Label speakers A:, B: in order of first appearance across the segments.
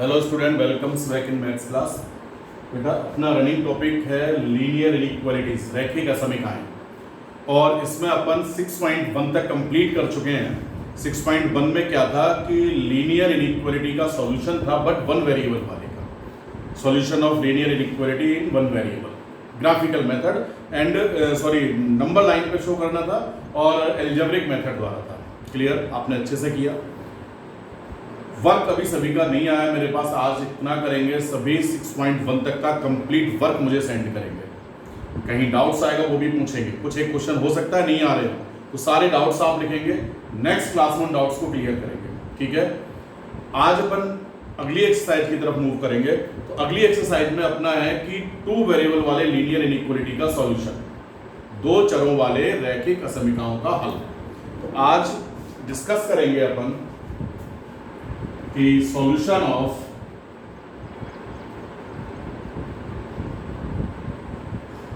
A: Hello student, welcome back in maths class. बेटा अपना running topic है लीनियर इनइक्वालिटीज, रैखिक असमीकरण। और इसमें अपन 6.1 तक कंप्लीट कर चुके हैं। 6.1 में क्या था कि लीनियर इनइक्वालिटी का सॉल्यूशन था, बट वन वेरिएबल वाले का solution of linear inequality in one variable, graphical method and number line पे शो करना था और एल्जेब्रिक मेथड द्वारा था। क्लियर? आपने अच्छे से किया। वर्क अभी सभी का नहीं आया मेरे पास, आज इतना करेंगे। सभी 6.1 तक का कंप्लीट वर्क मुझे सेंड करेंगे। कहीं डाउट्स आएगा वो भी पूछेंगे, कुछ एक क्वेश्चन हो सकता है नहीं आ रहे हो, तो सारे डाउट्स आप लिखेंगे, नेक्स्ट क्लास में डाउट्स को क्लियर करेंगे। ठीक है, आज अपन अगली एक्सरसाइज की तरफ मूव करेंगे। तो अगली एक्सरसाइज में अपना है कि टू वेरिएबल वाले लीनियर इनइक्वालिटी का सॉल्यूशन, दो चरों वाले रैखिक असमीकरणों का हल। तो आज डिस्कस करेंगे अपन कि solution of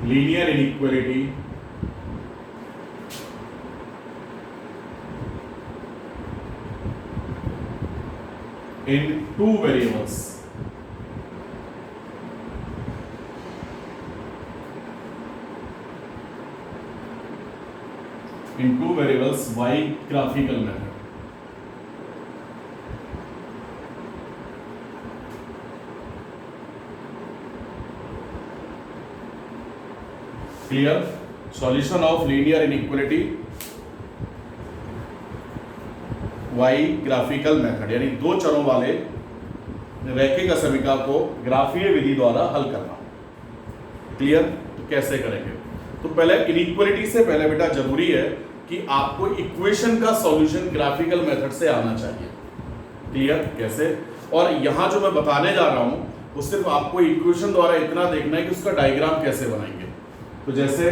A: linear inequality in two variables. In two variables by graphical method. Clear? Solution of linear inequality by graphical method, यानी दो चरों वाले रैखिक असमीकरण को ग्राफीय विधि द्वारा हल करना। क्लियर? तो कैसे करेंगे? तो पहले इनइक्वालिटी से पहले बेटा जरूरी है कि आपको इक्वेशन का सॉल्यूशन ग्राफिकल मेथड से आना चाहिए। क्लियर? कैसे? और यहां जो मैं बताने जा रहा हूं वो सिर्फ आपको इक्वेशन द्वारा इतना देखना है कि उसका डायग्राम कैसे बनाएंगे। तो जैसे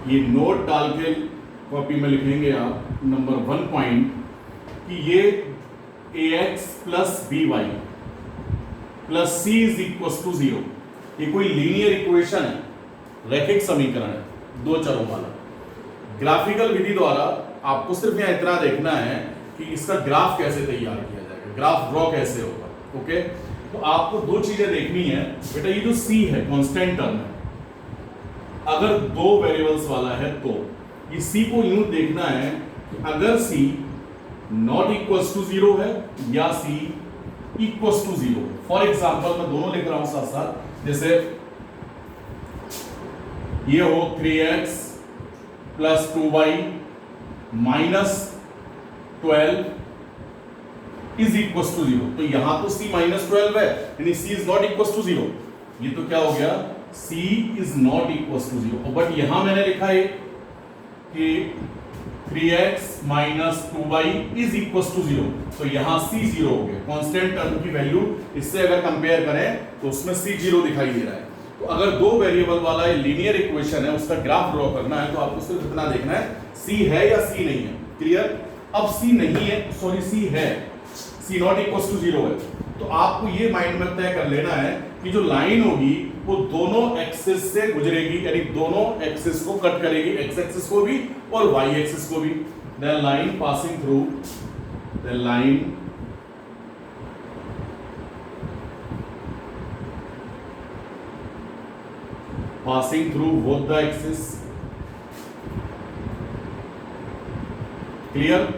A: ये नोट डाल के कॉपी में लिखेंगे आप नंबर 1 पॉइंट कि ये ax plus b y plus c is equal to 0, ये कोई लीनियर इक्वेशन है, रैखिक समीकरण है, दो चरों वाला। ग्राफिकल विधि द्वारा आपको सिर्फ यहां इतना देखना है कि इसका ग्राफ कैसे तैयार किया जाएगा, ग्राफ ड्रॉ कैसे होगा। ओके, तो आपको दो चीजें देखनी है बेटा। ये जो c है कांस्टेंट टर्म है, अगर दो वेरिएबल्स वाला है तो ये c को यूं देखना है कि अगर c नॉट इक्वल्स टू 0 है या c equals to 0। For example मैं दोनों लिख रहा हूं साथ साथ। जैसे ये हो 3x plus 2y minus 12 is equal to 0। तो यहां तो c माइनस 12 है, यानी c is not equal to 0। ये तो क्या हो गया, c is not equal to 0। But यहां मैंने लिखा है कि 3x minus 2y is equal to 0, तो यहां c 0 हो गया। कांस्टेंट टर्म की वैल्यू इससे अगर कंपेयर करें तो उसमें c 0 दिखाई दे रहा है। तो अगर दो वेरिएबल वाला लीनियर इक्वेशन है, उसका ग्राफ ड्रॉ करना है, तो आपको सिर्फ इतना देखना है c है या c नहीं है। क्लियर? अब c नहीं है, सॉरी c है, c नॉट इक्वल टू 0 है, तो आपको ये माइंड में तय कर लेना है कि जो लाइन होगी वो दोनों एक्सिस से गुजरेगी, यानी दोनों एक्सिस को कट करेगी, एक्स एक्सिस को भी और वाई एक्सिस को भी। The line passing through, the line passing through both the axis. Clear?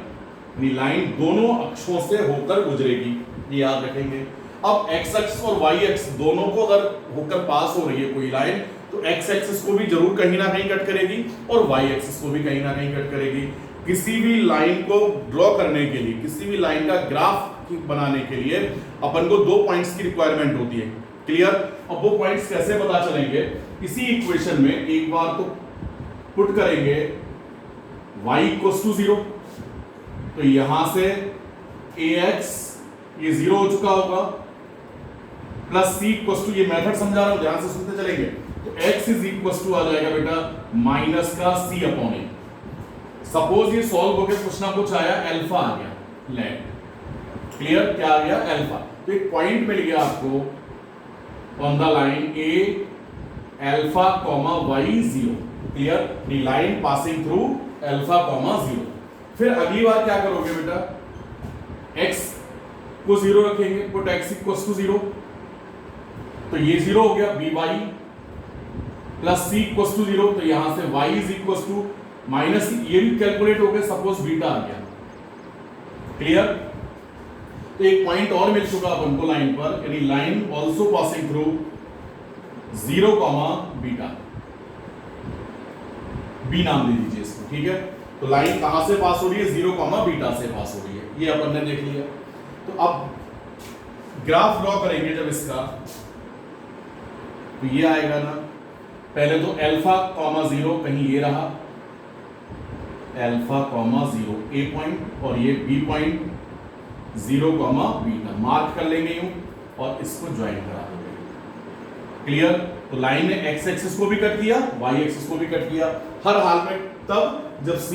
A: Line दोनों अक्षों से होकर गुजरेगी, ये याद रखेंगे। अब x एक्सिस और y एक्सिस दोनों को अगर होकर पास हो रही है कोई लाइन, तो x एक्सिस को भी जरूर कहीं ना कहीं कट करेगी और y एक्सिस को भी कहीं ना कहीं कट करेगी। किसी भी लाइन को ड्रॉ करने के लिए, किसी भी लाइन का ग्राफ बनाने के लिए अपन को दो पॉइंट्स की रिक्वायरमेंट होती है। क्लियर? अब वो पॉइंट्स कैसे पता चलेंगे? इसी इक्वेशन में एक बार तो पुट करेंगे y इक्वल टू 0, तो यहां से ax ये 0 हो चुका होगा, प्लस c इक्वल टू, ये मेथड समझा रहा हूं, ध्यान से सुनते चलेंगे। तो x इज इक्वल टू आ जाएगा बेटा माइनस का c अपॉन ए। सपोज ये सॉल्व होकर कुछ ना कुछ आया, अल्फा आ गया, लेट। क्लियर? क्या आ गया? अल्फा। तो एक पॉइंट मिल गया आपको on the line a alpha comma y 0। Clear? The line passing through alpha comma 0। फिर अगली बार क्या करोगे बेटा, x को 0 रखेंगे, पुट x इक्वल्स टू 0, तो ये 0 हो गया, by plus c equals to 0, तो यहां से y is equals to minus, ये भी कैलकुलेट हो गया, सपोज बीटा आ गया। क्लियर? तो एक पॉइंट और मिल चुका अपन को लाइन पर, यानी लाइन ऑल्सो पासिंग थ्रू 0, बीटा, बी नाम दे दीजिए इसको, ठीक है। तो लाइन कहां से पास हो रही है? 0, बीटा से पास हो रही है, ये अपन ने देख लिया। तो अब ग्राफ ड्रॉ करेंगे जब इसका, तो ये आएगा ना, पहले तो अल्फा कॉमा 0 कहीं ये रहा, अल्फा कॉमा 0 ए पॉइंट, और ये बी पॉइंट 0, बीटा मार्क कर लेंगे यूं, और इसको ज्वाइन करा देंगे। क्लियर? तो लाइन ने एक्स एक्सिस को भी कट किया, वाई एक्सिस को भी कट किया, हर हाल में तब जब c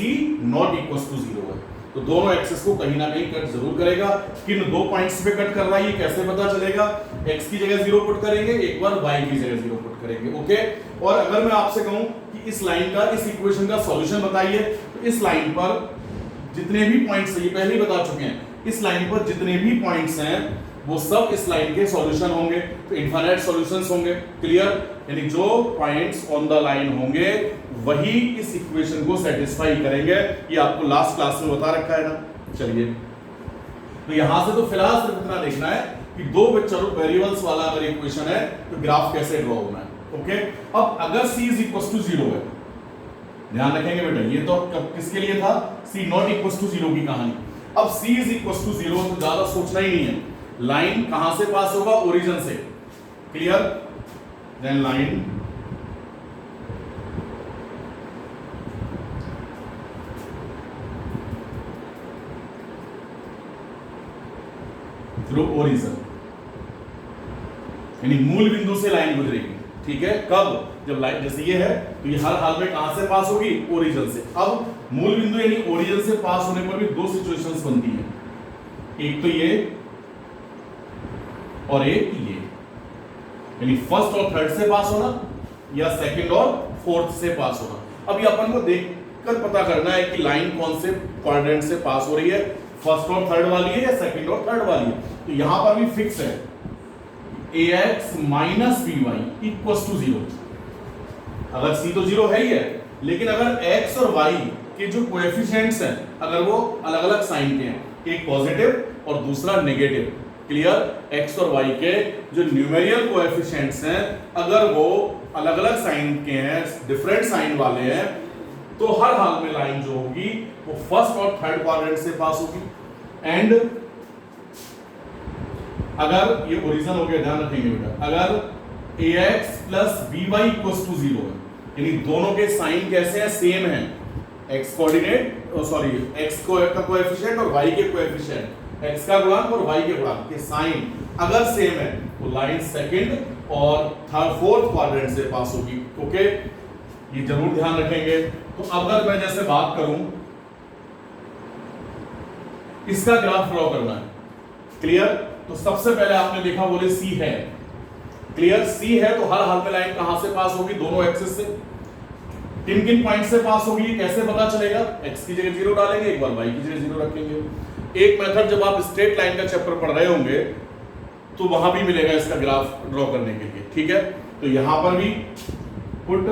A: नॉट इक्वल टू 0 है। तो दोनों एक्सिस को कहीं ना कहीं कट जरूर करेगा। किन दो पॉइंट्स पे कट कर रहा है ये कैसे पता चलेगा? x की जगह 0 पुट करेंगे, एक बार y की जगह 0 पुट करेंगे। ओके, और अगर मैं आपसे कहूं कि इस लाइन का, इस इक्वेशन का सॉल्यूशन बताइए, तो इस लाइन पर जितने भी पॉइंट्स हैं, ये पहले ही बता चुके हैं, इस लाइन पर जितने भी पॉइंट्स हैं वो सब इस लाइन के सॉल्यूशन होंगे, तो इनफाइनाइट सॉल्यूशंस होंगे। क्लियर? यानी जो पॉइंट्स ऑन द लाइन होंगे वही इस इक्वेशन को सेटिस्फाई करेंगे, ये आपको लास्ट क्लास में बता रखा है ना। चलिए, तो यहां से तो फिलहाल सिर्फ इतना देखना है कि दो वेरिएबल्स वाला अगर इक्वेशन है तो ग्राफ कैसे ड्रॉ होना है। ओके, अब अगर c इज इक्वल टू 0 है, ध्यान रखेंगे बेटा, ये तो किसके लिए था? c नॉट इक्वल टू 0 की कहानी। अब c इज इक्वल टू 0 तो ज्यादा सोचना ही नहीं है, लाइन कहां से पास होगा? ओरिजिन से। Clear? Then line through origin, यानी मूल बिंदु से लाइन गुजरेगी। ठीक है, कब? जब लाइन जैसे ये है तो ये हर हाल में कहां से पास होगी? ओरिजिन से। अब मूल बिंदु यानी ओरिजिन से पास होने पर भी दो सिचुएशंस बनती है, एक तो ये और एक ये, यानी फर्स्ट और थर्ड से पास होना या सेकंड और फोर्थ से पास होना। अब ये अपन को देखकर पता करना है कि लाइन कौन से क्वाड्रेंट से पास हो रही है, फर्स्ट और थर्ड वाली है या सेकंड और थर्ड वाली है। तो यहां पर भी फिक्स है ax minus by equals to 0। अगर c तो 0 है ही है, लेकिन अगर x और y के जो कोएफिशिएंट्स हैं अगर वो अलग अलग साइन के हैं, एक पॉजिटिव और दूसरा नेगेटिव, क्लियर, x और y के जो न्यूमेरियल कोएफिशिएंट्स हैं अगर वो अलग अलग साइन के हैं, डिफरेंट साइन वाले हैं, तो हर हाल में लाइन जो होगी वो फर्स्ट और थर्ड क्वाड्रेंट से पास होगी। एंड अगर ये ओरिजिन हो गया, ध्यान रखेंगे बेटा, अगर ax plus by equals to 0 है, यानी दोनों के साइन कैसे हैं? सेम है, x कोऑर्डिनेट सॉरी x का कोएफिशिएंट और y के कोएफिशिएंट, x का गुणांक और y के गुणांक के साइन अगर सेम है तो लाइन सेकंड और थर्ड फोर्थ क्वाड्रेंट से पास होगी। ओके, ये जरूर ध्यान रखेंगे। तो अगर मैं जैसे बात करूं, इसका ग्राफ ड्रॉ करना है, क्लियर, तो सबसे पहले आपने देखा बोले c है, क्लियर, c है तो हर हाल में लाइन कहां से पास होगी? दोनों एक्सिस से। किन किन पॉइंट से पास होगी कैसे पता चलेगा? x की जगह 0 डालेंगे, एक बार y की जगह 0 रखेंगे। एक मेथड जब आप स्ट्रेट लाइन का चैप्टर पढ़ रहे होंगे तो वहां भी मिलेगा इसका ग्राफ ड्रॉ करने के लिए। ठीक है, तो यहां पर भी put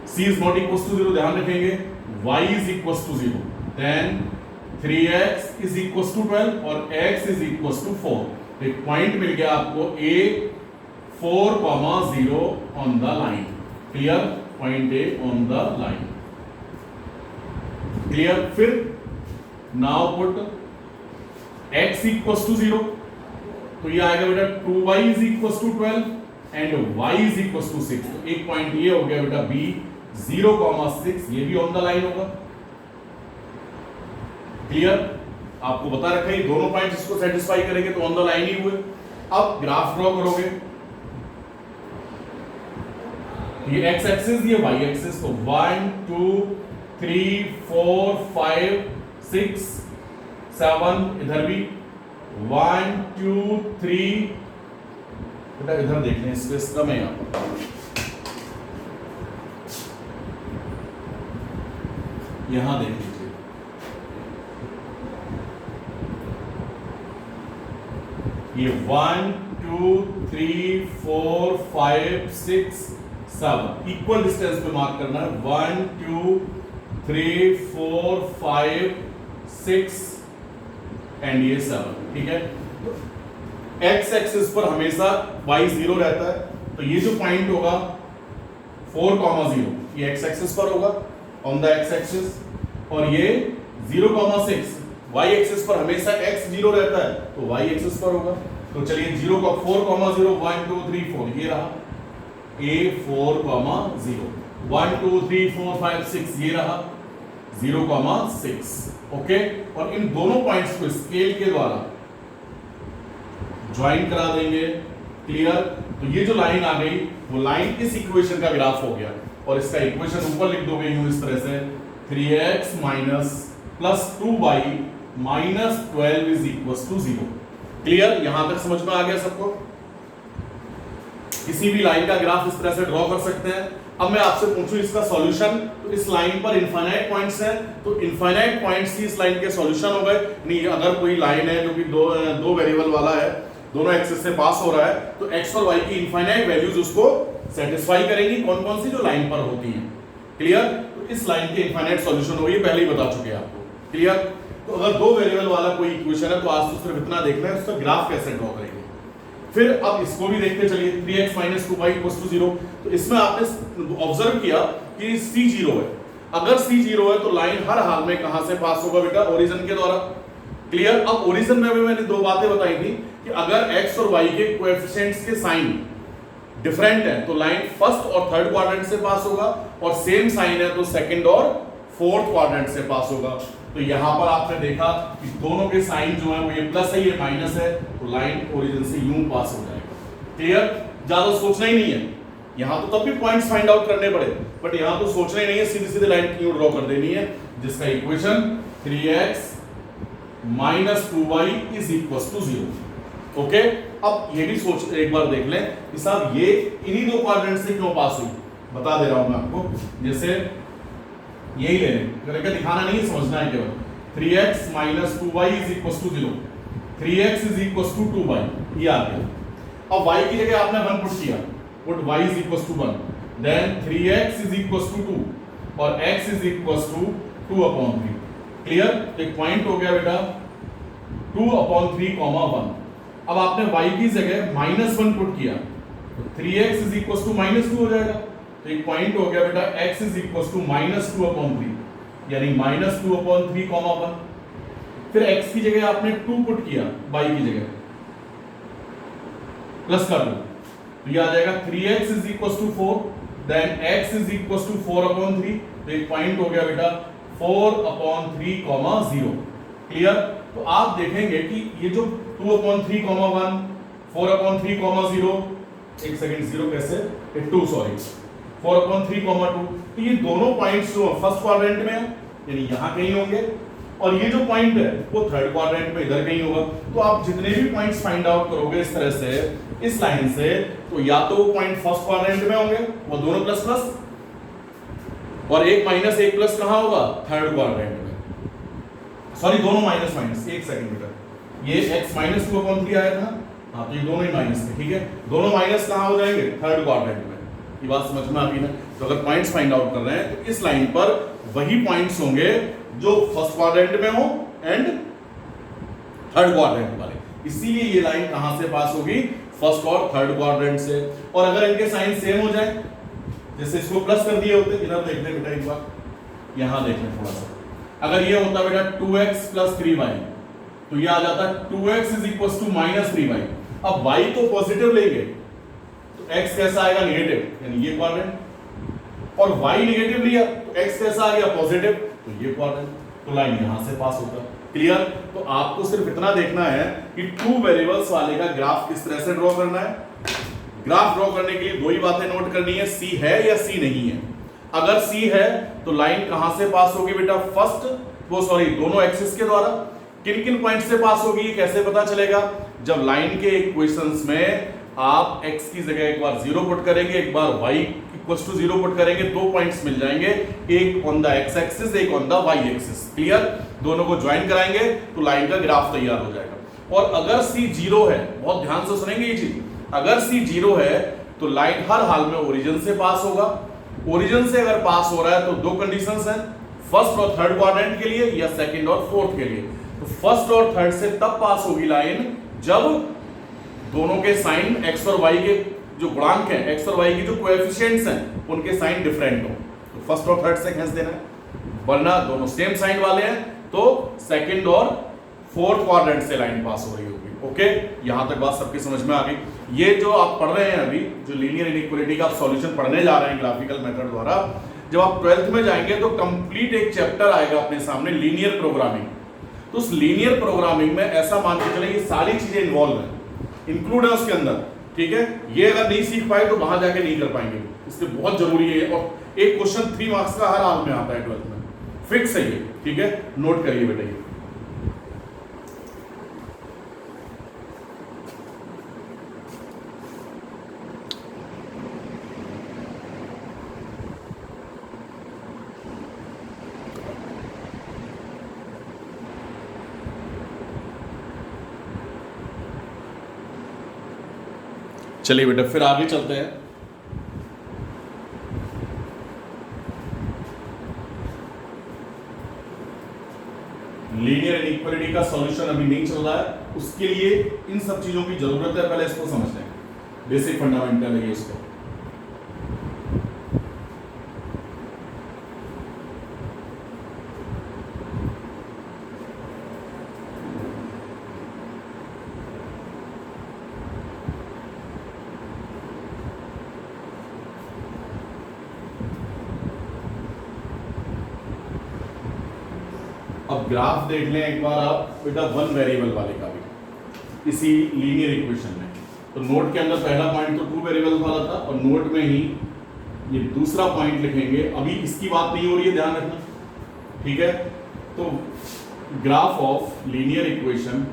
A: c is not equal to 0, ध्यान रखेंगे, y is equal to 0, then 3x is equal to 12 और x इज इक्वल टू 4। एक पॉइंट मिल गया आपको a 4,0 on the line. Clear, point a on the line. Clear, फिर now put x equal to 0, तो ये आएगा बेटा 2y is equal to 12 and y is equal to 6। तो एक पॉइंट ये हो गया बेटा b 0,6, ये भी ऑन द लाइन होगा। क्लियर, आपको बता रखा है दोनों पॉइंट्स इसको सेटिस्फाई करेंगे तो ऑन द लाइन ही हुए। अब ग्राफ ड्रॉ करोगे, ये x एक्सिस, ये y एक्सिस, तो 1 2 3 4 5 6 7, इधर भी 1 2 3, बेटा इधर देख लें, स्पेस कम है यहाँ पर, यहां देख लीजिए, ये 1 2 3 4 5 6 7 इक्वल डिस्टेंस पे मार्क करना है। 1 2 3 4 5 6 एंड ये 7, ठीक है। एक्स एक्सिस पर हमेशा y 0 रहता है, तो ये जो पॉइंट होगा 4,0 ये एक्स एक्सिस पर होगा ऑन द एक्स एक्सिस, और ये 0,6 y एक्सिस पर हमेशा x 0 रहता है, तो y एक्सिस पर होगा। तो चलिए 0 का 4,0 1 2 3 4 ये रहा a 4,0 1 2 3 4 5 6 ये रहा 0,6, ओके। और इन दोनों पॉइंट्स को स्केल के द्वारा ज्वाइन करा देंगे, क्लियर। तो ये जो लाइन आ गई वो लाइन इस इक्वेशन का ग्राफ हो गया, और इसका इक्वेशन ऊपर लिख दोगे यूं इस तरह से 3x minus plus 2y minus 12 is equal to 0। Clear, यहां तक समझ में आ गया सबको? किसी भी लाइन का ग्राफ इस तरह से ड्रॉ कर सकते हैं। अब मैं आपसे पूछूं इसका सॉल्यूशन, तो इस लाइन पर इनफाइनाइट पॉइंट्स हैं, तो इनफाइनाइट पॉइंट्स ही इस लाइन के सॉल्यूशन हो गए। नहीं, अगर कोई लाइन है जो कि दो वेरिएबल वाला है, दोनों एक्सिस से पास हो रहा है, तो x और y की इनफाइनाइट वैल्यूज उसको सेटिस्फाई करेंगी। कौन कौन सी? जो लाइन पर होती हैं, क्लियर। तो इस लाइन के इनफाइनाइट सॉल्यूशन हो, ये पहले ही बता चुके हैं आपको, क्लियर। तो अगर दो वेरिएबल वाला कोई इक्वेशन है, तो आज तो सिर्फ इतना देखना है उसका ग्राफ कैसे ड्रॉ करेंगे। फिर अब इसको भी देखते चलिए, 3x minus 2y equals to 0। तो इसमें आपने ऑब्जर्व किया कि c 0 है। अगर c 0 है तो लाइन हर हाल में कहां से पास होगा बेटा? ओरिजिन के द्वारा, क्लियर। अब ओरिजिन में भी मैंने दो बातें बताई थी कि अगर x और y के कोएफिशिएंट्स के साइन डिफरेंट है तो लाइन फर्स्ट और थर्ड क्वाड्रेंट से पास होगा, और सेम साइन है तो सेकंड और फोर्थ क्वाड्रेंट से पास होगा। तो यहां पर आपने देखा कि दोनों के साइन जो है वो ये प्लस है ये माइनस है, तो लाइन ओरिजिन से यूं पास हो जाएगा, क्लियर। ज्यादा सोचना ही नहीं है, यहां तो तब भी पॉइंट्स फाइंड आउट करने पड़े, बट यहां तो सोचना ही नहीं है, सीधी सीधी लाइन क्यों ड्रॉ कर देनी है, जिसका equation 3x minus 2y is equal to 0, okay. अब ये भी सोच एक बार देख लें कि साहब ये इन्हीं दो क्वाड्रेंट से क्यों पास हुई, बता दे रहा हूं मैं आपको। जैसे यही ले लें, करके दिखाना नहीं है, समझना है केवल। 3x minus 2y is equal to 0, 3x is equal to 2y, ये आ गया। अब y की जगह आपने 1 पुट किया, put y is equal to 1, then 3x is equal to 2 और x is equal to 2/3, clear. तो एक पॉइंट हो गया बेटा 2/3, 1। अब आपने y की जगह -1 पुट किया, तो 3x इज इक्वल टू -2 हो जाएगा। तो एक पॉइंट हो गया बेटा x इज इक्वल टू -2/3, यानी -2/3, 1। फिर x की जगह आपने 2 पुट किया, y की जगह प्लस कर दो, तो ये आ जाएगा 3x is equal to 4, then x is equal to 4/3। तो एक पॉइंट हो गया बेटा 4/3, 0, क्लियर। तो आप देखेंगे कि ये जो 2/3, 1, 4/3, 0, एक सेकंड 0 कैसे, 2 सॉरी 4/3, 2, तो ये दोनों पॉइंट्स जो फर्स्ट क्वाड्रेंट में है, यानी यहां कहीं होंगे, और ये जो पॉइंट है वो थर्ड क्वाड्रेंट में इधर कहीं होगा। तो आप जितने भी पॉइंट्स फाइंड आउट करोगे इस तरह से, इस लाइन से, तो या तो वो पॉइंट फर्स्ट क्वाड्रेंट में होंगे, वो दोनों प्लस प्लस, और एक माइनस एक प्लस कहां होगा? थर्ड क्वाड्रेंट में, सॉरी दोनों माइनस माइनस, एक सेकंड बेटा, ये x माइनस 2/3 आया था, हाँ, तो ये दोनों ही माइनस थे, ठीक है। दोनों माइनस कहां हो जाएंगे? थर्ड क्वाड्रेंट में। ये बात समझ में आ गई ना? तो अगर पॉइंट्स फाइंड आउट कर रहे हैं तो इस लाइन पर वही पॉइंट्स होंगे जो फर्स्ट क्वाड्रेंट में हो एंड थर्ड क्वाड्रेंट वाले, इसीलिए ये लाइन कहां से पास होगी? फर्स्ट और थर्ड क्वाड्रेंट से। और अगर इनके साइन सेम हो जाए, जैसे इसको प्लस कर दिए होते, इधर देख ले बेटा एक बार, यहां देख ले थोड़ा सा, अगर ये होता बेटा 2x प्लस 3y, तो ये आ जाता 2x is equal to -3y। अब y तो पॉजिटिव लेंगे तो x कैसा आएगा? नेगेटिव, यानी ये क्वाड्रेंट, और y नेगेटिव लिया तो x कैसा आ गया? पॉजिटिव, तो ये क्वाड्रेंट। तो लाइन यहां से पास होगा, क्लियर। तो आपको सिर्फ इतना देखना है कि 2 वेरिएबल्स वाले का ग्राफ किस तरह से ड्रॉ करना है। ग्राफ ड्रॉ करने के लिए दो ही बातें नोट करनी है, c है या c नहीं है। अगर c है तो लाइन कहां से पास होगी बेटा? फर्स्ट, वो सॉरी दोनों एक्सिस के द्वारा। किन किन पॉइंट से पास होगी कैसे पता चलेगा? जब लाइन के इक्वेशंस में आप x की जगह एक बार 0 पुट करेंगे, एक बार y इक्वल्स टू 0 पुट करेंगे, 2 पॉइंट्स मिल जाएंगे, एक ऑन द x एक्सिस, एक on the y axis, clear. दोनों को ज्वाइन कराएंगे तो लाइन का ग्राफ तैयार हो जाएगा। और अगर सी 0 है, बहुत ध्यान से सुनेंगे ये चीज, अगर सी 0 है तो लाइन हर हाल में ओरिजिन से पास होगा। ओरिजिन से अगर पास हो रहा है तो दो कंडीशंस हैं, फर्स्ट और थर्ड क्वाड्रेंट के लिए या सेकंड और फोर्थ के लिए। तो फर्स्ट और थर्ड से तब पास होगी लाइन जब दोनों के साइन x और y के जो गुणांक हैं, x और y की जो कोएफिशिएंट्स हैं, उनके साइन डिफरेंट हो। तो फर्स्ट और थर्ड से खींच देना है, वरना दोनों सेम साइन वाले हैं तो सेकंड और फोर्थ क्वाड्रेंट से लाइन पास हो रही होगी। ओके, यहां तक बात सबकी समझ में आ गई। ये जो आप पढ़ रहे हैं अभी, जो लीनियर इनइक्वालिटी का आप सॉल्यूशन पढ़ने जा रहे हैं ग्राफिकल मेथड द्वारा, जब आप 12th में जाएंगे तो कंप्लीट एक चैप्टर आएगा अपने सामने, लीनियर प्रोग्रामिंग। तो उस लीनियर प्रोग्रामिंग में ऐसा मान के चले ये सारी चीजें इन्वॉल्व हैं, इंक्लूड है उसके अंदर, ठीक है। ये अगर नहीं सीख पाए तो वहां जाके नहीं कर पाएंगे, इसलिए बहुत जरूरी है। और एक क्वेश्चन 3 मार्क्स का हर हाल में आता है 12th में, फिक्स है ये, ठीक है, नोट करिए बेटा ये। चलिए बेटा फिर आगे चलते हैं। लीनियर इनइक्वालिटी का सॉल्यूशन अभी नहीं चल रहा है, उसके लिए इन सब चीजों की जरूरत है, पहले इसको समझ लें, बेसिक फंडामेंटल है इसको। अब ग्राफ देख लें एक बार आप बेटा वन वेरिएबल वाले का भी इसी लीनियर इक्वेशन में। तो नोट के अंदर पहला पॉइंट तो टू वेरिएबल वाला था और नोट में ही ये दूसरा पॉइंट लिखेंगे। अभी इसकी बात नहीं हो रही है, ध्यान रखना, ठीक है। तो graph of linear equation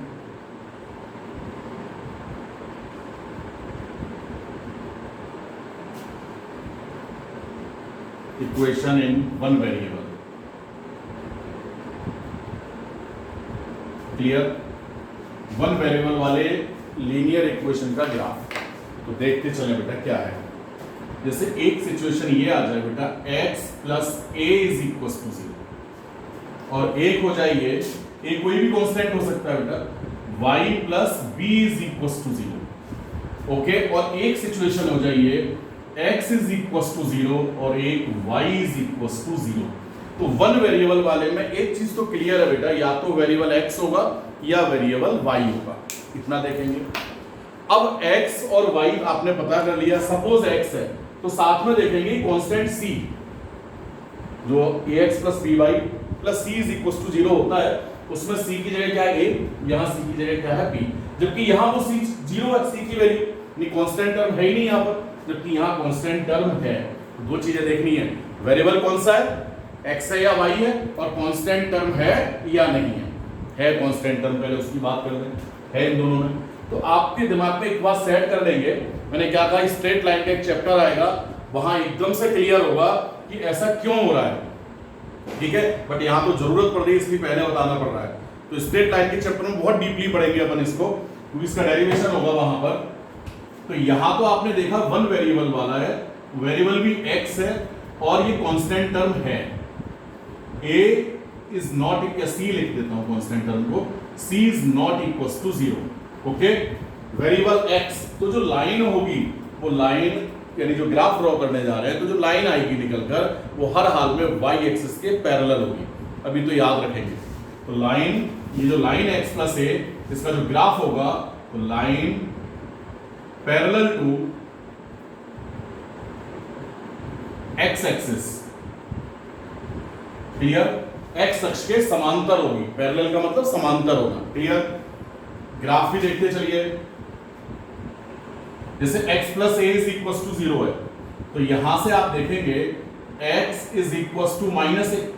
A: in one variable, clear. One variable वाले लीनियर इक्वेशन का ग्राफ तो देखते चले बेटा क्या है। जैसे एक सिचुएशन ये आ जाए बेटा x plus a is equal to 0 और एक हो जाए ये कोई भी कांस्टेंट हो सकता है बेटा y plus b is equal to 0। Okay, और एक सिचुएशन हो जाइए x इज इक्वल टू 0 और एक y इज इक्वल टू 0। तो वन वेरिएबल वाले में एक चीज तो क्लियर है बेटा, या तो वेरिएबल x होगा या वेरिएबल y होगा, इतना देखेंगे। अब x और y आपने पता कर लिया, सपोज x है तो साथ में देखेंगे कांस्टेंट c जो ax plus by plus c is equal to 0 होता है, उसमें c की जगह क्या है a, यहां c की जगह क्या है b, जबकि यहां वो c 0 है, c की वैल्यू नहीं, कांस्टेंट टर्म है ही नहीं यहां पर, जबकि यहां कांस्टेंट टर्म है। दो चीजें देखनी है, वेरिएबल कौन सा है, x है या y है, और कांस्टेंट टर्म है या नहीं है कांस्टेंट टर्म, पहले उसकी बात कर लें, है इन दोनों में। तो आपके दिमाग में एक बात सेट कर लेंगे, मैंने क्या कहा, स्ट्रेट लाइन का एक चैप्टर आएगा, वहां एकदम से क्लियर होगा कि ऐसा क्यों हो रहा है, ठीक है। बट यहां तो जरूरत पड़ रही है इसलिए पहले बताना पड़ रहा है। तो स्ट्रेट लाइन के चैप्टर में बहुत डीपली पढ़ेंगे अपन इसको, क्योंकि इसका डेरिवेशन होगा वहां पर। तो यहां तो आपने देखा वन वेरिएबल वाला है, वेरिएबल भी x है और ये कांस्टेंट टर्म है। a is not equal, c लिख देता हूं कांस्टेंट टर्म को, c is not equal to 0। Okay, variable x, तो जो लाइन होगी वो लाइन यानी जो ग्राफ ड्रॉ करने जा रहे हैं, तो जो लाइन आएगी निकलकर वो हर हाल में y एक्सिस के पैरेलल होगी। अभी तो याद रखेंगे, तो लाइन, ये जो लाइन x प्लस a, इसका जो ग्राफ होगा तो line parallel to x axis, clear, x अक्ष के समांतर होगी, पैरेलल का मतलब समांतर होगा, क्लियर। ग्राफ भी देखते चलिए, जैसे x plus a is equal to 0 है, तो यहां से आप देखेंगे x is equal to minus a.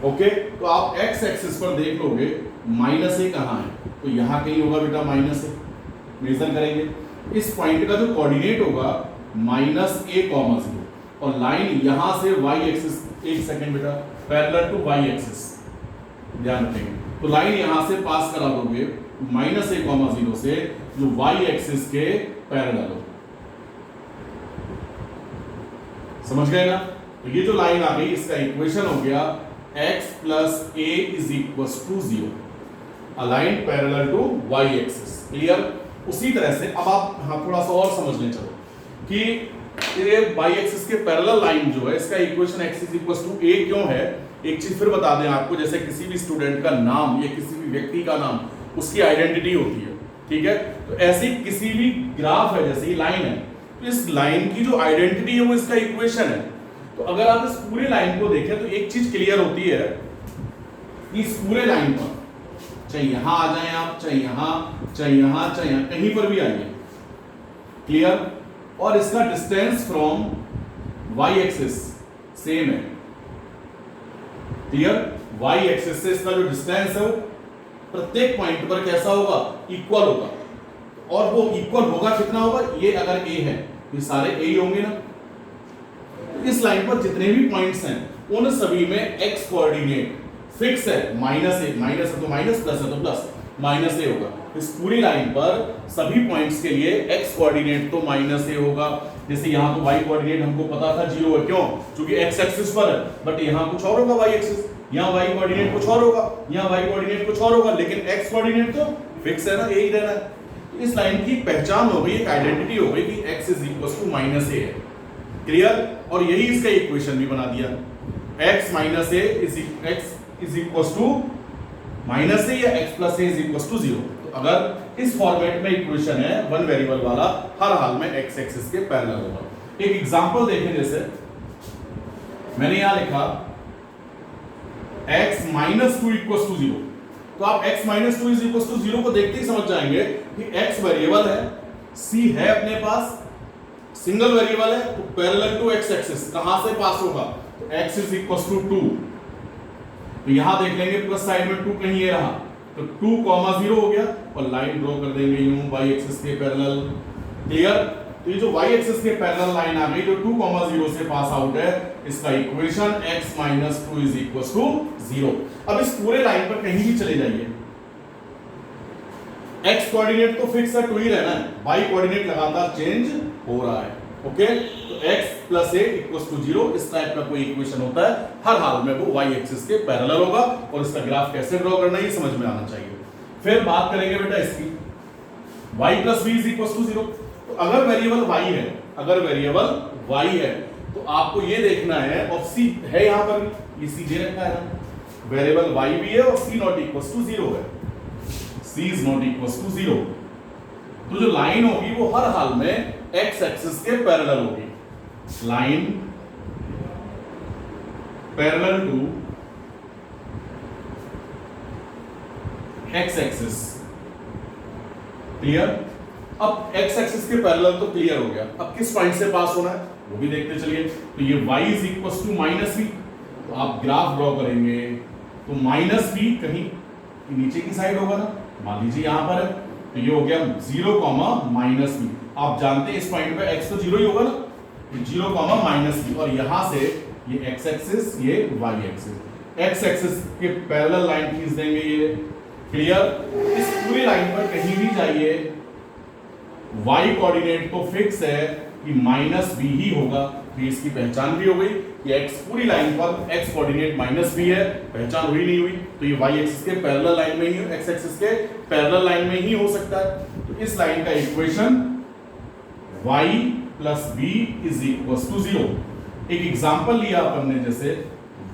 A: Okay, तो आप x एक्सिस पर देख लोगे माइनस ए कहां है, तो यहां कहीं होगा बेटा माइनस ए। मेजर करेंगे, इस पॉइंट का जो कोऑर्डिनेट होगा माइनस ए कॉमा 0, और लाइन यहां से y एक्सिस, एक सेकंड बेटा, पैरेलल टू y एक्सिस, ध्यान रखेंगे, तो लाइन यहां से पास करा दोगे -a,0 से जो y एक्सिस के पैरेलल हो। समझ गए ना? तो ये जो लाइन आ गई इसका इक्वेशन हो गया x + a = 0 aligned parallel to y axis. Clear? उसी तरह से अब आप थोड़ा सा और समझ लें चलो कि ये y एक्सिस के पैरेलल लाइन जो है इसका इक्वेशन x = a क्यों है। एक चीज फिर बता दें आपको, जैसे किसी भी स्टूडेंट का नाम या किसी भी व्यक्ति का नाम उसकी आइडेंटिटी होती है, ठीक है? तो ऐसी किसी भी ग्राफ है, जैसे ये लाइन है, तो इस लाइन की जो आइडेंटिटी है वो इसका इक्वेशन है। तो अगर आप इस पूरे लाइन को देखें तो एक चीज क्लियर होती है कि इस पूरे लाइन पर चाहे यहां आ जाएं आप, चाहे यहां, चाहे यहां, चाहे यहां, कहीं पर भी आइए, क्लियर? और इसका distance from y axis same है, क्लियर? y एक्सिस से इसका जो डिस्टेंस है वो प्रत्येक पॉइंट पर कैसा होगा? इक्वल होगा। और वो इक्वल होगा कितना होगा? ये अगर a है ये सारे a ही होंगे ना। इस लाइन पर जितने भी पॉइंट्स हैं उन सभी में x कोऑर्डिनेट फिक्स है, माइनस है तो माइनस, प्लस है तो प्लस, -a होगा। इस पूरी लाइन पर सभी पॉइंट्स के लिए x कोऑर्डिनेट तो -a होगा। जैसे यहाँ तो y कोऑर्डिनेट हमको पता था 0 है, क्यों? क्योंकि x एक्सिस पर है, बट यहाँ कुछ और होगा y एक्सिस, यहाँ y कोऑर्डिनेट कुछ और होगा, यहाँ y कोऑर्डिनेट कुछ और होगा, लेकिन x कोऑर्डिनेट तो फिक्स है ना, यही रहना है। तो इस लाइन की पहचान हो गई, एक आइडेंटिटी हो गई कि x = -a है। क्लियर? और यही इसका इक्वेशन भी बना दिया, x - a = -a या x + a = 0। तो अगर इस फॉर्मेट में इक्वेशन है वन वेरिएबल वाला, हर हाल में x एक्सिस के पैरेलल होगा। एक एग्जांपल देखें, जैसे मैंने यहां लिखा x - 2 = 0, तो आप x - 2 = 0 को देखते ही समझ जाएंगे कि x वेरिएबल है, c है अपने पास, सिंगल वेरिएबल है, तो पैरेलल टू x एक्सिस कहां से पास होगा? तो x = 2। तो यहां देख लेंगे प्लस साइड में 2 कहीं ये रहा, तो 2, 0 हो गया और लाइन ड्रॉ कर देंगे यूं y एक्सिस के पैरेलल। क्लियर? तो ये जो y एक्सिस के पैरेलल लाइन आ गई जो 2, 0 से पास आउट है, इसका इक्वेशन x - 2 = 0। अब इस पूरे लाइन पर कहीं भी चले जाइए, x कोऑर्डिनेट तो फिक्स है, 2 ही रहना है, y कोऑर्डिनेट लगातार चेंज हो रहा है। ओके? तो x + a = 0 इस टाइप का कोई इक्वेशन होता है, हर हाल में वो y एक्सिस के पैरेलल होगा। और इसका ग्राफ कैसे ड्रॉ करना है ये समझ में आना चाहिए। फिर बात करेंगे बेटा इसकी, y + b = 0। तो अगर वेरिएबल y है, तो आपको ये देखना है, और c है यहां पर, ये c दे रखा है ना, वेरिएबल y भी है और c ≠ 0 है, c ≠ 0। तो जो लाइन होगी वो हर हाल में x एक्सिस के पैरेलल होगी, line parallel to x axis. Clear? अब x एक्सिस के पैरेलल तो क्लियर हो गया, अब किस पॉइंट से पास होना है वो भी देखते चलिए। तो ये y = -b, तो आप ग्राफ ड्रॉ करेंगे तो -b कहीं नीचे की साइड होगा ना, मान लीजिए यहां पर है, तो ये हो गया 0, -b। आप जानते हैं इस पॉइंट पे x तो 0 ही होगा ना, 0, -b, और यहां से ये x एक्सिस, ये y एक्सिस, x एक्सिस के पैरेलल लाइन खींच देंगे ये। क्लियर? इस पूरी लाइन पर कहीं भी जाइए, y कोऑर्डिनेट तो फिक्स है कि -b ही होगा, तो इसकी पहचान भी हो गई कि x पूरी लाइन पर x कोऑर्डिनेट -b है, पहचान हुई नहीं हुई, तो ये y एक्सिस के पैरेलल लाइन में ही, x एक्सिस के पैरेलल लाइन में ही हो सकता है। तो इस लाइन का इक्वेशन y + b = 0। एक एग्जांपल लिया अपन ने, जैसे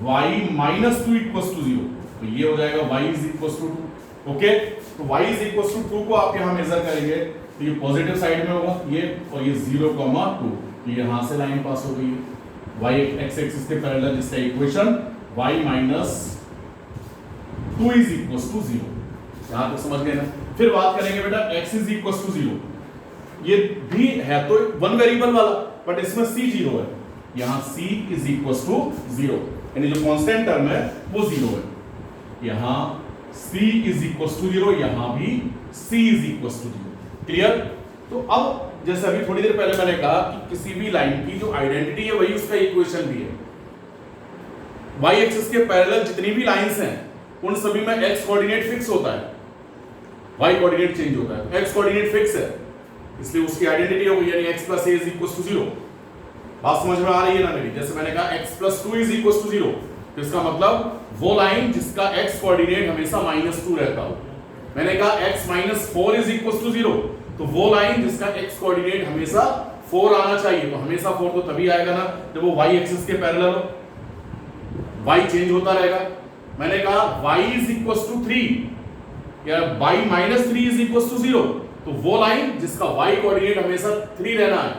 A: y - 2 = 0, तो ये हो जाएगा y = 2। ओके? तो y = 2 को आप यहां मेजर करेंगे तो ये पॉजिटिव साइड में होगा ये, और ये 0, 2, तो यहां से लाइन पास हो गई है y x एक्सिस के पैरेलल, जिसका इक्वेशन y - 2 = 0। यहां तक समझ गए ना? फिर बात करेंगे बेटा x = 0, ये भी है तो वन वेरिएबल वाला, बट इसमें c 0 है, यहां c = 0, यानी जो कांस्टेंट टर्म है वो 0 है, यहां c = 0, यहां भी c = 0। क्लियर? तो अब जैसे अभी थोड़ी देर पहले मैंने कहा कि किसी भी लाइन की जो आइडेंटिटी है वही उसका इक्वेशन भी है। y एक्सिस के पैरेलल जितनी भी लाइंस हैं उन सभी में एक्स कोऑर्डिनेट फिक्स होता है, वाई कोऑर्डिनेट चेंज होता है। एक्स कोऑर्डिनेट फिक्स है, इसलिए उसकी आइडेंटिटी हो गई, यानी x + a = 0। बात समझ में आ रही है ना मेरी? जैसे मैंने कहा x + 2 = 0, तो इसका मतलब वो लाइन जिसका x कोऑर्डिनेट हमेशा -2 रहता हो। मैंने कहा x - 4 = 0, तो वो लाइन जिसका x कोऑर्डिनेट हमेशा 4 आना चाहिए। तो हमेशा 4 तो तभी आएगा ना जब वो y एक्सिस के पैरेलल हो, y चेंज होता रहेगा। मैंने कहा y = 3 या y - 3 = 0, तो वो लाइन जिसका y कोऑर्डिनेट हमेशा 3 रहना है,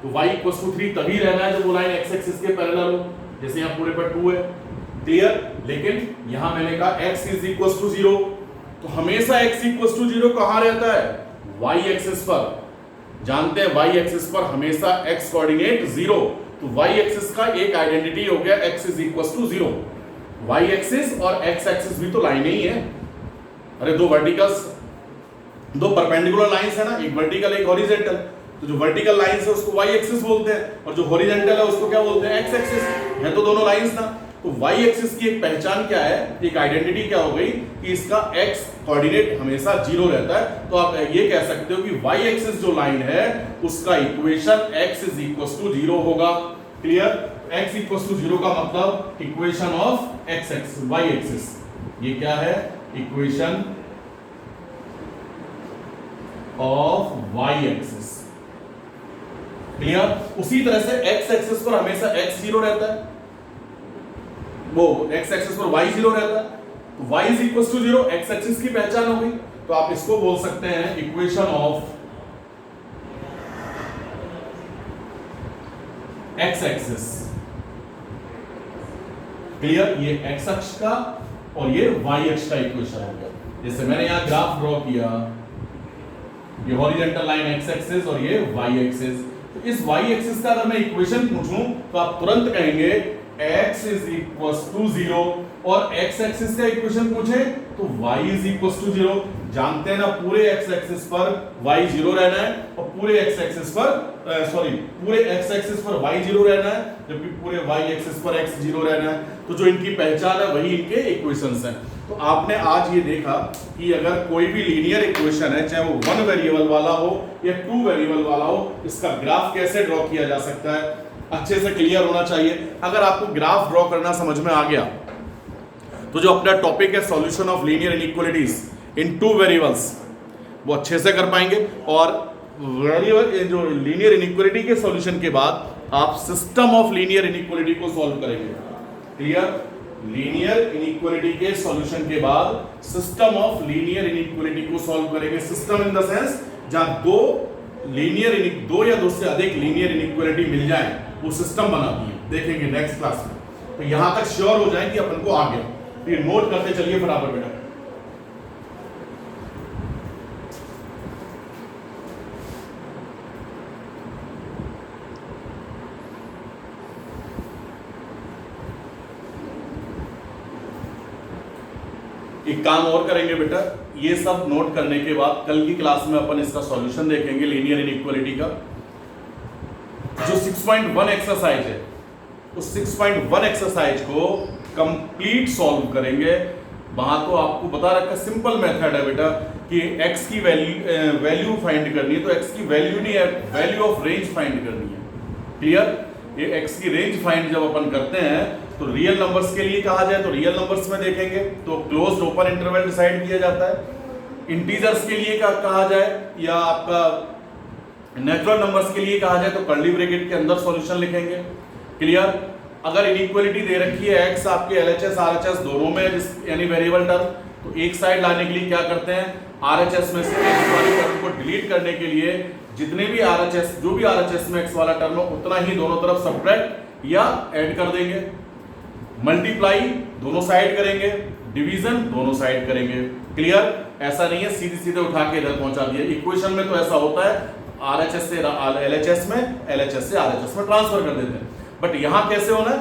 A: तो y = 3 तभी रहना है जब वो लाइन x एक्सिस के पैरेलल हो। जैसे यहाँ पूरे पर 2 है, क्लियर। लेकिन यहां मैंने कहा x = 0, तो हमेशा x = 0 कहां रहता है? y एक्सिस पर। जानते हैं y एक्सिस पर हमेशा x कोऑर्डिनेट 0, तो y एक्सिस का एक आइडेंटिटी हो गया x = 0। y एक्सिस और x एक्सिस भी तो लाइन ही है। अरे दो वर्टिकल्स, दो परपेंडिकुलर लाइंस है ना, एक वर्टिकल एक हॉरिजॉन्टल। तो जो वर्टिकल लाइंस है उसको y एक्सिस बोलते हैं, और जो हॉरिजॉन्टल है उसको क्या बोलते हैं? x axis. है तो दोनों लाइंस ना। तो y एक्सिस की एक पहचान क्या है, एक आइडेंटिटी क्या हो गई कि इसका x कोऑर्डिनेट हमेशा 0 रहता है। तो आप ये कह सकते हो कि y एक्सिस जो लाइन है उसका इक्वेशन x = 0 होगा। क्लियर? x = 0 का मतलब equation of x axis, y axis. ये क्या है? Equation of y axis. Clear? उसी तरह से x एक्सिस पर हमेशा x 0 रहता है, वो x एक्सिस पर y 0 रहता है, तो y = 0 x एक्सिस की पहचान हो गई। तो आप इसको बोल सकते हैं equation of x axis. Clear? ये x अक्ष का और ये y अक्ष का इक्वेशन हो गया। जैसे मैंने यहां ग्राफ ड्रॉ किया, ये हॉरिजॉन्टल लाइन x एक्सिस और ये y एक्सिस। तो इस y एक्सिस का अगर मैं इक्वेशन पूछूं तो आप तुरंत कहेंगे x = 0, और x एक्सिस का इक्वेशन पूछे तो y = 0। जानते हैं ना, पूरे x एक्सिस पर y 0 रहना है और पूरे x एक्सिस पर पूरे x एक्सिस पर y 0 रहना है, जबकि पूरे y एक्सिस पर x 0 रहना है। तो जो इनकी पहचान है वही इनके इक्वेशंस हैं। तो आपने आज ये देखा कि अगर कोई भी लीनियर इक्वेशन है, चाहे वो 1 वेरिएबल वाला हो या 2 वेरिएबल वाला हो, इसका ग्राफ कैसे ड्रॉ किया जा सकता है, अच्छे से क्लियर होना चाहिए। अगर आपको ग्राफ ड्रॉ करना समझ में आ गया तो जो अपना टॉपिक है solution of linear inequalities in 2 variables, वो अच्छे से कर पाएंगे। और वेरिएबल जो लीनियर इनइक्वालिटी के सॉल्यूशन के बाद आप सिस्टम ऑफ लीनियर इनइक्वालिटी को सॉल्व करेंगे। क्लियर? लीनियर इनइक्वालिटी के सॉल्यूशन के बाद सिस्टम ऑफ लीनियर इनइक्वालिटी को सॉल्व करेंगे। सिस्टम इन द सेंस जहां दो या दो से अधिक लीनियर इनइक्वालिटी मिल जाए, वो सिस्टम बनाती है। देखेंगे नेक्स्ट क्लास में। तो यहां तक श्योर हो जाए कि अपन को आ गया। ये नोट करते चलिए फटाफट बेटा। एक काम और करेंगे बेटा, ये सब नोट करने के बाद कल की क्लास में अपन इसका सॉल्यूशन देखेंगे लीनियर इनइक्वालिटी का। जो 6.1 एक्सरसाइज है, उस 6.1 एक्सरसाइज को कंप्लीट सॉल्व करेंगे। वहां तो आपको बता रखा सिंपल मेथड है बेटा कि x की वैल्यू फाइंड करनी है, तो x की वैल्यू नहीं है, वैल्यू ऑफ रेंज फाइंड करनी है। क्लियर? ये x की रेंज फाइंड जब अपन करते हैं तो रियल नंबर्स के लिए कहा जाए तो रियल नंबर्स में देखेंगे तो क्लोज्ड ओपन इंटरवल डिसाइड किया जाता है। इंटीजर्स के लिए कहा जाए या आपका नेचुरल नंबर्स के लिए कहा जाए तो कर्ली ब्रैकेट के अंदर सॉल्यूशन लिखेंगे। क्लियर? अगर इनइक्वालिटी दे रखी है x आपके LHS RHS दोनों में, यानी वेरिएबल टर्म, तो एक साइड लाने के लिए क्या करते हैं, RHS में से x वाली टर्म को डिलीट करने के लिए जितने भी RHS, जो भी RHS में x वाला टर्म हो उतना ही दोनों तरफ सब्ट्रैक्ट या ऐड कर देंगे। मल्टीप्लाई दोनों साइड करेंगे, डिवीजन दोनों साइड करेंगे। क्लियर? ऐसा नहीं है सीधे सीधे उठा के इधर पहुंचा दिया। इक्वेशन में तो ऐसा होता है, RHS से LHS में, LHS से RHS में ट्रांसफर कर देते हैं। बट यहां कैसे होना है,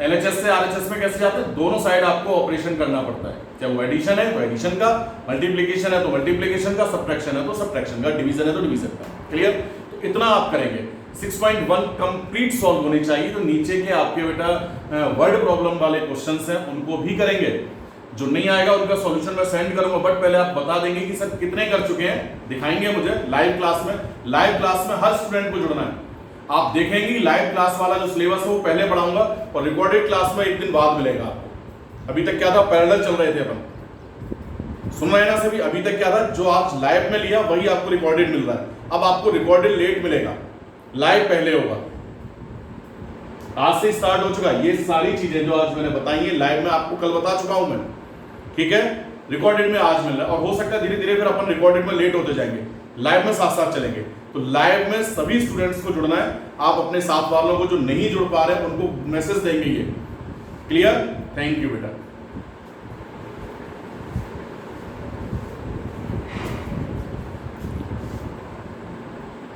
A: LHS से RHS में कैसे जाते हैं, दोनों साइड आपको ऑपरेशन करना पड़ता है। चाहे वो एडिशन है तो एडिशन का, मल्टीप्लिकेशन है तो मल्टीप्लिकेशन का, सब्ट्रैक्शन है तो सब्ट्रैक्शन का, डिवीजन है तो डिवीजन का। क्लियर? तो इतना आप करेंगे। 6.1 कंप्लीट सॉल्व होनी चाहिए। तो नीचे के आपके बेटा वर्ड प्रॉब्लम वाले क्वेश्चंस हैं उनको भी करेंगे। जो नहीं आएगा उनका सॉल्यूशन मैं सेंड करूंगा, बट पहले आप बता देंगे कि सर कितने कर चुके हैं, दिखाएंगे मुझे लाइव क्लास में। लाइव क्लास में हर स्टूडेंट को जुड़ना है। आप देखेंगे लाइव क्लास वाला जो सिलेबस है वो पहले पढ़ाऊंगा और रिकॉर्डेड क्लास में एक दिन बाद मिलेगा आपको। अभी तक क्या था, पैरेलल चल रहे थे अपन, सुन रहे हैं ना सभी। अभी तक क्या था, जो आज लाइव में लिया वही आपको रिकॉर्डेड मिल रहा है। अब आपको रिकॉर्डेड लेट मिलेगा, लाइव पहले होगा। आज से स्टार्ट हो चुका है। ये सारी चीजें जो आज मैंने बताई है लाइव में आपको कल बता चुका हूं मैं, ठीक है। रिकॉर्डेड में आज मिल रहा है और हो सकता है धीरे धीरे फिर अपन रिकॉर्डेड में लेट होते जाएंगे, लाइव में साथ साथ चलेंगे। तो लाइव में सभी स्टूडेंट्स को जुड़ना है। आप अपने साथ वालों को जो नहीं जुड़ पा रहे हैं उनको मैसेज देंगे ये, क्लियर। थैंक यू बेटा।